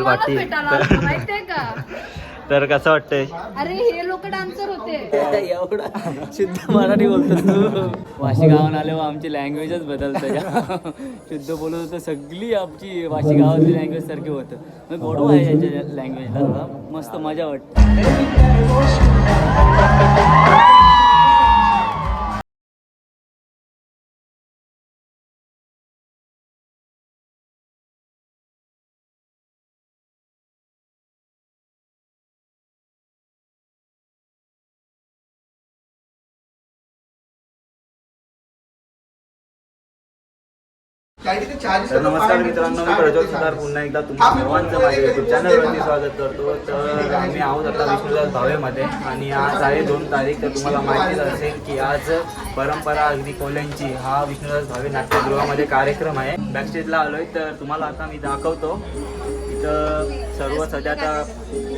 पायल पाटील. तर कसं वाटतंय? अरे हे लोक डान्सर होते. एवढा शुद्ध मराठी बोलतो तू. वाशी गावात आल्यावर आमची लँग्वेजच बदलतं. शुद्ध बोलत होतं सगळी आमची वाशी गावातली लँग्वेज सारखी होतं. मग गोडवा आहे याच्या लँग्वेजला थोडा मस्त मजा वाटते. तर नमस्कार मित्रांनो, मी प्रज्वल सुतार पुन्हा एकदा तुम्हा सर्वांचं माझ्या युट्यूब चॅनलवरती स्वागत करतो. तर आम्ही आहोत आता विष्णुदास भावेमध्ये आणि आज आहे 2 तारीख. तर तुम्हाला माहितीच असेल की आज परंपरा अगदी कोल्यांची हा विष्णुदास भावे नाट्यगृहामध्ये कार्यक्रम आहे. बॅकस्टेजला आलोय तर तुम्हाला आता मी दाखवतो. इथं सर्व सध्या आता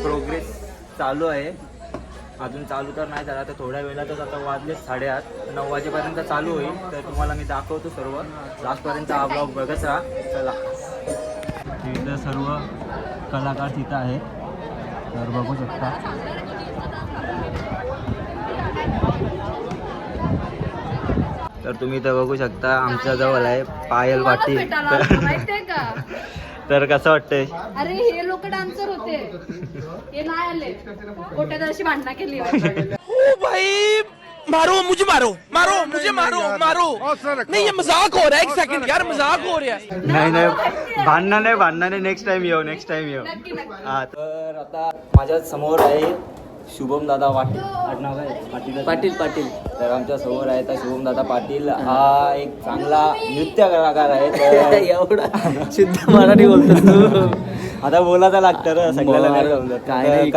प्रोग्रेस चालू आहे. अजून चालू तर नाही झाला, तर थोड्या वेळातच आता वाजले 8:30 9 वाजेपर्यंत चालू होईल. तर तुम्हाला मी दाखवतो सर्व लास्टपर्यंत हा ब्लॉग बघत राहा. चला, इथं सर्व कलाकार तिथं आहे तर बघू शकता. तर तुम्ही इथं बघू शकता आमच्या जवळ आहे पायल पाटील. तर कसं वाटतंय? अरे हे लोक डान्सर होते. हे नाही आले. कोट्यात अशी भांडणं केली. ओ भाई मारो मुझे, मारो मारो मुझे, मारो मारो. नहीं ये मजाक हो रहा है. एक सेकंड यार, मजाक हो रहा है. नाही भांडणं नाही. नेक्स्ट टाइम येऊ. हा, तर आता माझ्या समोर आहे शुभम दादा पाटील. आडनाव काय? पाटील पाटील. तर आमच्या समोर आहे तर शुभम दादा पाटील हा एक चांगला नृत्य कलाकार आहे. तर एवढा शुद्ध मराठी बोलतो तू. आता बोलायला लागतं रे सगळ्याला. काय नाही,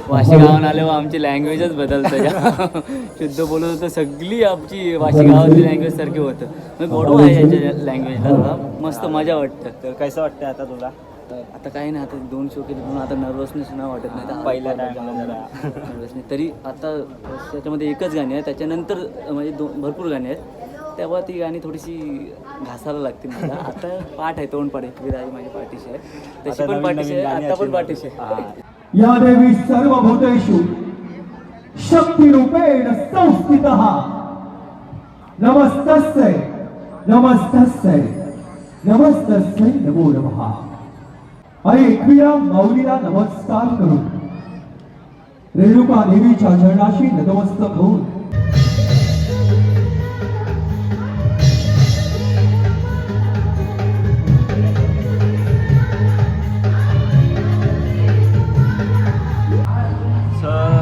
वाशी गावात आल्यावर आमची लँग्वेजच बदलतं. शुद्ध बोलत होतं सगळी आमची वाशी गावातली लँग्वेज सारखी होतं. मग गोडवा आहे याच्या लँग्वेजला थोडा मस्त मजा वाटतं. तर कसं वाटतं आता तुला? आता काही नाही, आता 2 शो केले म्हणून आता नर्वसनेस नाही वाटत नाही. पहिल्या टायमाला नर्वसनेस तरी आता त्याच्यामध्ये एकच गाणी आहे. त्याच्यानंतर म्हणजे भरपूर गाणी आहेत. तेव्हा ती गाणी थोडीशी घासायला लागतील मला. आता पाठ आहे, तोंड पाठ आहे. विराजी माझी पाठीशी आहे, तशी पण पाठीशी आहे, आता पण पाठीशी आहे. या देवी सर्वभूतेषु शक्तिरूपेण संस्थितः नमस्तस्यै नमस्तस्यै नमस्तस्यै नमो नमः. आणि एकविरा माऊलीला नमस्कार करून रेणुका देवीच्या चरणाशी नतमस्तक होऊन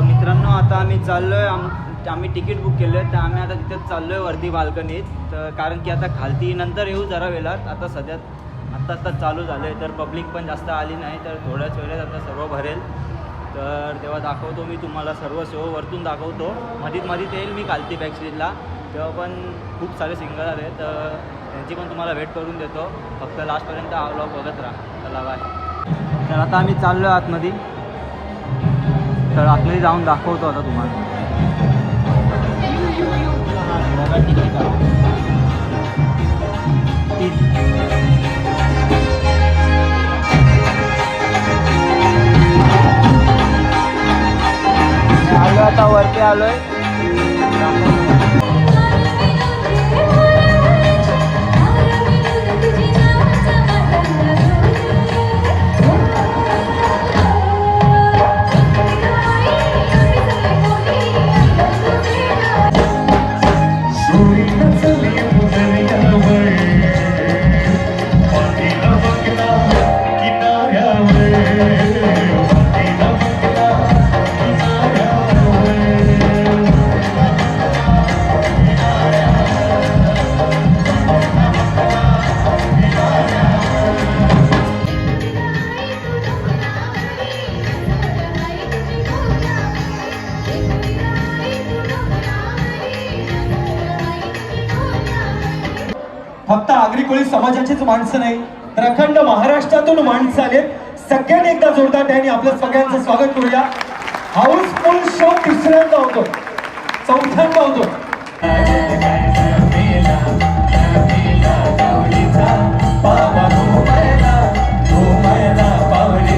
मित्रांनो आता आम्ही चाललोय. आम्ही तिकीट बुक केलं आहे तर आम्ही आता तिथेच चाललोय वरती बाल्कनीत. तर कारण की आता खालती नंतर येऊ जरा वेळात. आता सध्या आत्ता चालू झालं आहे तर पब्लिक पण जास्त आली नाही. तर थोड्याच वेळेत आता सर्व भरेल. तर तेव्हा दाखवतो मी तुम्हाला सर्व शो वरतून दाखवतो. मध्ये येईल मी खालती बॅकस्टेजला. तेव्हा पण खूप सारे सिंगर आले तर त्यांची पण तुम्हाला भेट करून देतो. फक्त लास्टपर्यंत हा व्लॉग बघत राहा. चला बाय. तर आता आम्ही चाललो आहे आतमध्ये. तर आतमध्ये जाऊन दाखवतो आता तुम्हाला. आता वरती आलोय. फक्त आगरी कोळी समाजाचीच माणसं नाही तर अखंड महाराष्ट्रातून माणसं आले. सगळ्यांनी एकदा जोरदार त्यांनी आपलं सगळ्यांचं स्वागत करूया. हाऊसफुल शो तिसऱ्यांदा होतो, चौथ्यांदा होतो. पावली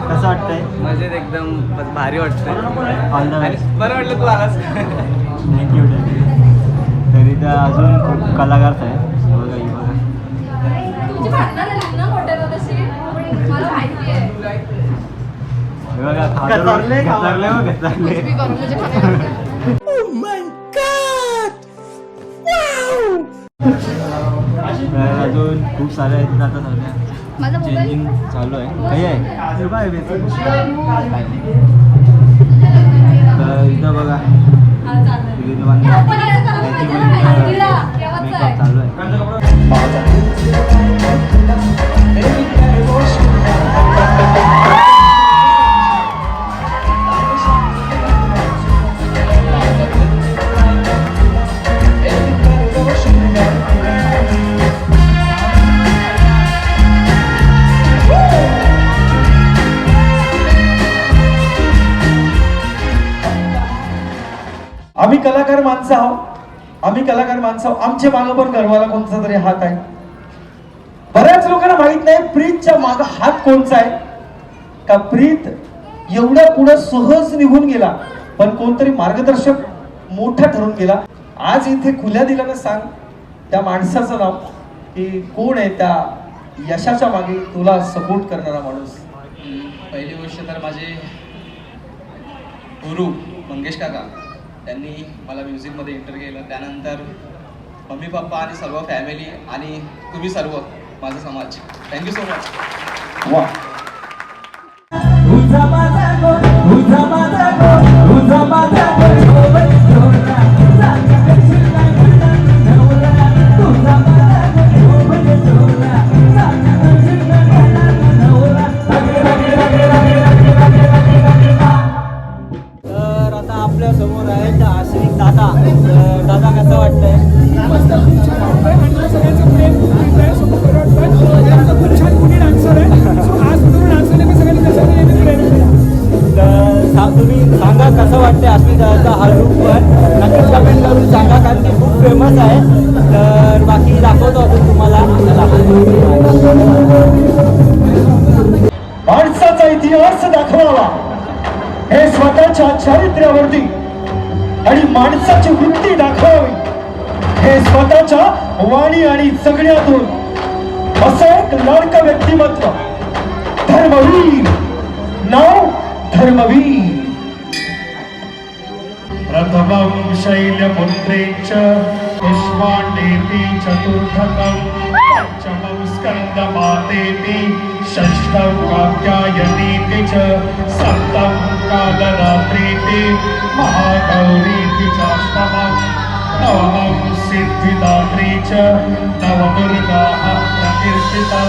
कसं वाटतंय? मजेत एकदम भारी वाटतंय. All the best. बरं वाटलं तू आलास. थँक्यू तरी तर अजून खूप कलाकार आहे. बघा ही बघा. तुमची भांडणं झाली ना मोठ्याला तशी मला माहिती आहे. हे बघा घसरले बघ घसरले. कुछ भी करो मुझे खाने का. तर अजून खूप सारे आहेत आता सध्या माझा मोबाईल चेंजिंग चालू आहे. काही आहे तर इथं बघा हा चालू मेकअप चालू आहे. आम्ही कलाकार माणसं आहोत, आम्ही कलाकार माणसं आहोत. आमच्या मागं पण गर्वाला कोणता तरी हात आहे. बऱ्याच लोकांना माहित नाही प्रीतच्या मागं हात कोणचा आहे का. प्रीत एवढ्या पुढे सहज निघून गेला पण कोणतरी मार्गदर्शक मोठा ठरून गेला. आज इथे खुल्या दिल्यानं सांग त्या माणसाचं नाव की कोण आहे त्या यशाच्या मागे तुला सपोर्ट करणारा माणूस. पहिली गोष्ट तर माझे गुरु मंगेश काका त्यांनी मला म्युझिकमध्ये एंटर केलं. त्यानंतर मम्मी पप्पा आणि सर्व फॅमिली आणि तुम्ही सर्व माझा समाज. Thank you so much. वा तर आता आपल्या समोर आहेत आश्रित दादा. तर दादा कसं वाटतंय? तर तुम्ही सांगा कसं वाटतंय आश्रित दादाचा हा लुक. पण नक्कीच कमेंट करून सांगा कारण की खूप फेमस आहे. तर बाकी दाखवतो अजून तुम्हाला. माणसाचा इतिहास दाखवावा हे स्वतःच्या चारित्र्यावरती आणि माणसाची वृत्ती दाखवावी हे स्वतःच्या वाणी आणि जगण्यातून. असं एक लाडकं व्यक्तिमत्व धर्मवीर, नाव धर्मवीर. प्रथमं शैलपुत्रेच पुष्पाण्डेति चतुर्थकं पंचमं स्कन्दमातेति षष्ठं कात्यायनीति च सप्तं कालरात्रीति महागौरीति चाष्टमं नवमं सिद्धिदात्री च नवदुर्गाः प्रकीर्तिता.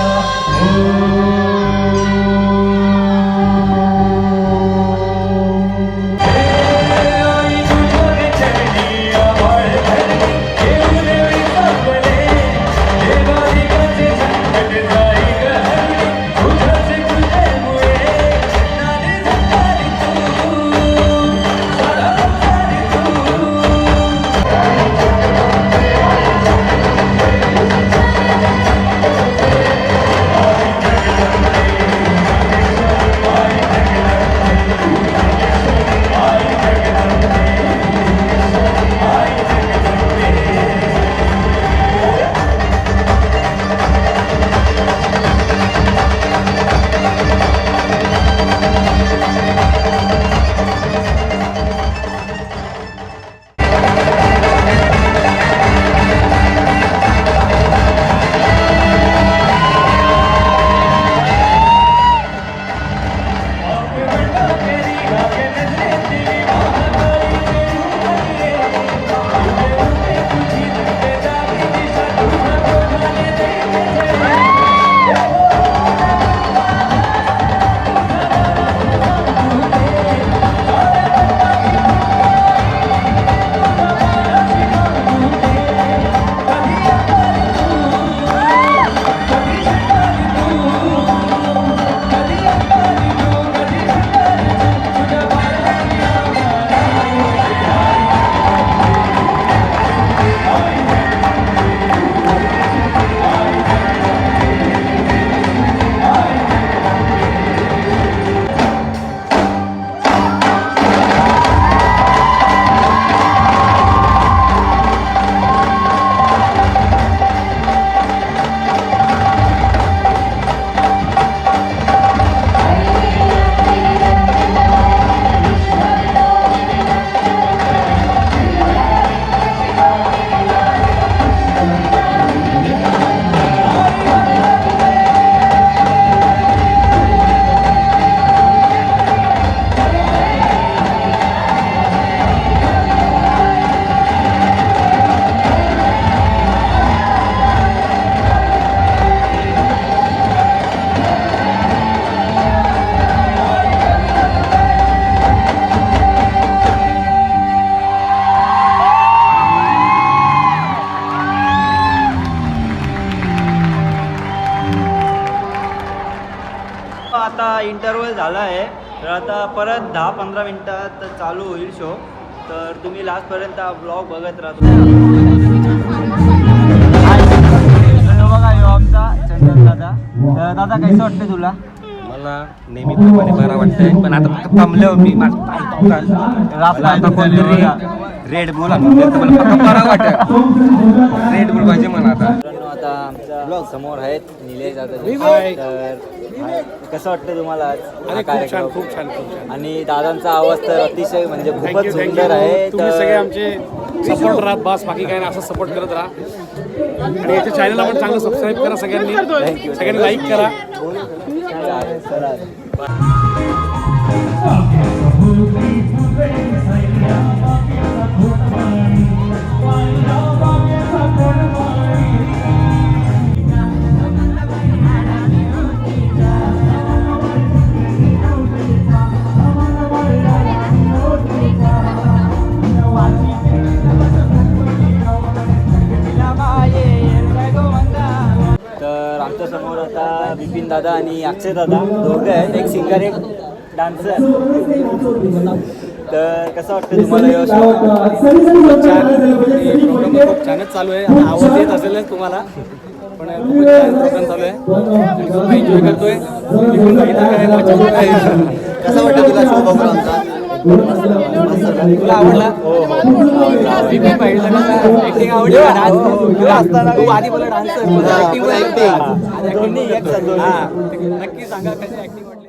झाला आहे. तर आता परत 10-15 मिनिटात चालू होईल शो. तर तुम्ही लास्टपर्यंत हा ब्लॉग बघत राहा. बघा यो आमचा चंदन दादा. तर दादा कसं वाटतं तुला? मला नेहमीप्रमाणे बरं वाटतंय, पण आता फक्त थांबल्यावर मी आता कोणतरी रेड बुल आणून तर मला फक्त बरं वाटत. रेड बुल पाहिजे मला आता. आता आमच्या समोर आहेत निलेश दादा. तर कसं वाटतं तुम्हाला आज हा कार्यक्रम? खूप छान. आणि दादांचा आवाज तर अतिशय म्हणजे खूपच सुंदर आहे. तुम्ही सगळे तर आमचे सपोर्ट राहत बस, बाकी काय नाही, असं सपोर्ट करत राहा. आणि याच्या चॅनलला पण चांगलं सबस्क्राईब करा सगळ्यांनी. सगळ्यांनी लाईक करा. चालेल, चला. तर आमच्या समोर आता विपिन दादा आणि अक्षय दादा दोघं आहेत. एक सिंगर एक डान्सर. तर कसं वाटतं तुम्हाला हे show? खूप छानच चालू आहे. आता आवाज येत असेलच तुम्हाला, पण खूप छान प्रोग्राम चालू आहे. खूप एन्जॉय करतोय. कसं वाटतं तुला शो बघून आमचा? तुला आवडला? हो. ऍक्टिंग आवडली? तू आधी बोला डान्सर, दोन्ही एक साथ दोन्ही. नक्की सांगा कशी ऍक्टिंग वाटली.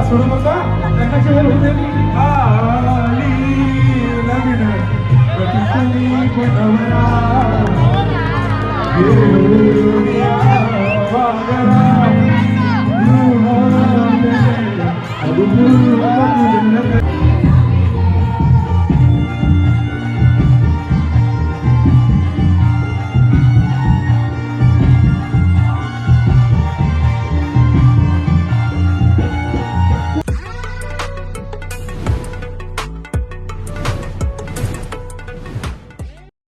सोडू नका. त्यांना होते आली लग्न प्रतिष्ठी बनवला घेऊया वागरा रुहाने अबुल